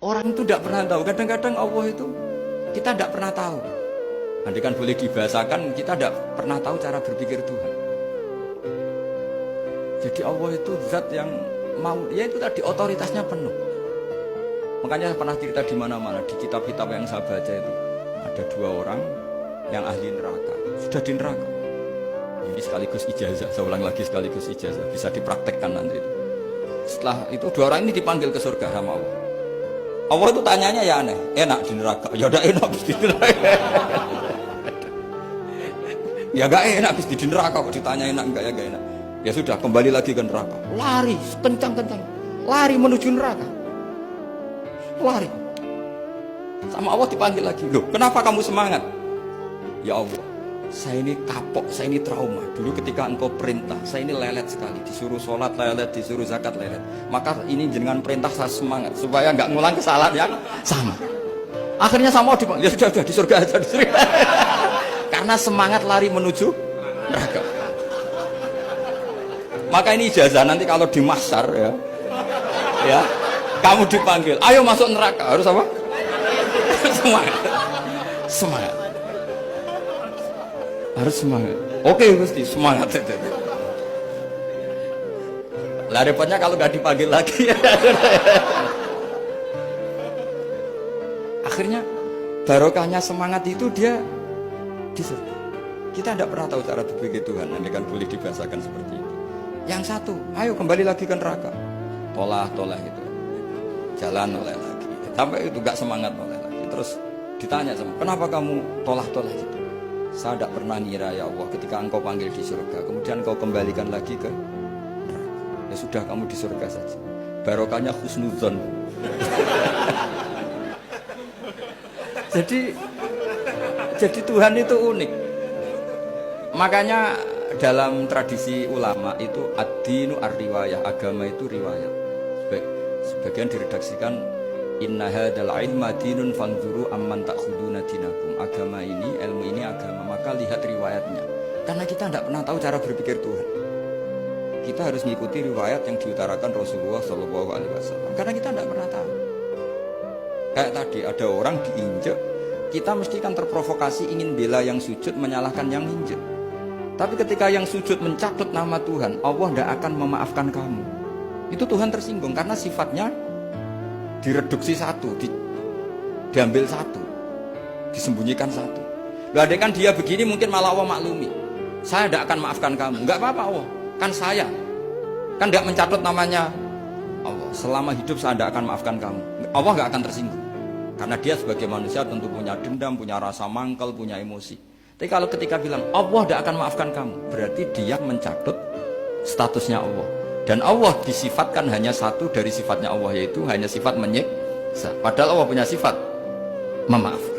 Orang itu tidak pernah tahu. Kadang-kadang Allah itu kita tidak pernah tahu. Nanti kan boleh dibahasakan, kita tidak pernah tahu cara berpikir Tuhan. Jadi Allah itu zat yang mau, ya itu tadi otoritasnya penuh. Makanya saya pernah cerita di mana-mana, di kitab-kitab yang saya baca itu ada 2 orang yang ahli neraka, sudah di neraka. Ini sekaligus ijazah, saya ulang lagi sekaligus ijazah, bisa dipraktekkan nanti. Setelah itu 2 orang ini dipanggil ke surga sama Allah. Allah itu tanyanya ya aneh, enak di neraka, ya udah enak di neraka. Ya gak enak di neraka kok ditanya enak enggak, ya gak enak. Ya sudah kembali lagi ke neraka, lari kencang-kencang, lari menuju neraka, lari. Sama Allah dipanggil lagi, loh kenapa kamu semangat? Ya Allah, saya ini kapok, saya ini trauma. Dulu ketika engkau perintah, saya ini lelet sekali. Disuruh sholat lelet, disuruh zakat lelet. Maka ini dengan perintah saya semangat supaya nggak ngulang kesalahan yang sama. Akhirnya sama dipanggil, ya sudah di surga aja, di surga. Karena semangat lari menuju neraka. Maka ini ijazah nanti kalau di mahsyar ya, kamu dipanggil, ayo masuk neraka, harus apa? Semangat, semangat. Harus semangat. Oke Gusti, semangat. Lah repotnya kalau nggak dipanggil lagi. Akhirnya barokahnya semangat itu dia di surga. Kita tidak pernah tahu cara berpikir Tuhan. Nanti kan boleh dibahasakan seperti itu. Yang satu, ayo kembali lagi ke neraka. Tolah itu, jalan oleh lagi. Sampai itu nggak semangat oleh lagi. Terus ditanya sama, kenapa kamu tolah itu? Saya tidak pernah ngira ya Allah ketika engkau panggil di surga kemudian engkau kembalikan lagi ke neraka. Ya sudah kamu di surga saja. Barokahnya husnudzon. Jadi Tuhan itu unik. Makanya dalam tradisi ulama itu ad-dinu ar-riwayah, agama itu riwayat. Sebagian diredaksikan inna hadzal ilma dinun fanzuru amman ta'khuduna dinakum. Agama ini, ilmu ini agama, maka lihat riwayatnya. Karena kita tidak pernah tahu cara berpikir Tuhan. Kita harus mengikuti riwayat yang diutarakan Rasulullah SAW. Karena kita tidak pernah tahu. Kayak tadi ada orang diinjek, kita mesti kan terprovokasi ingin bela yang sujud menyalahkan yang injek. Tapi ketika yang sujud mencatut nama Tuhan, Allah tidak akan memaafkan kamu. Itu Tuhan tersinggung karena sifatnya direduksi satu, diambil satu, disembunyikan satu. Loh ada kan dia begini mungkin malah Allah maklumi. Saya tidak akan maafkan kamu. Enggak apa-apa Allah, kan saya. Kan tidak mencatut namanya Allah. Selama hidup saya tidak akan maafkan kamu. Allah nggak akan tersinggung. Karena dia sebagai manusia tentu punya dendam, punya rasa mangkel, punya emosi. Tapi kalau ketika bilang Allah tidak akan maafkan kamu, berarti dia mencatut statusnya Allah. Dan Allah disifatkan hanya satu dari sifatnya Allah, yaitu hanya sifat menyiksa. Padahal Allah punya sifat memaafkan.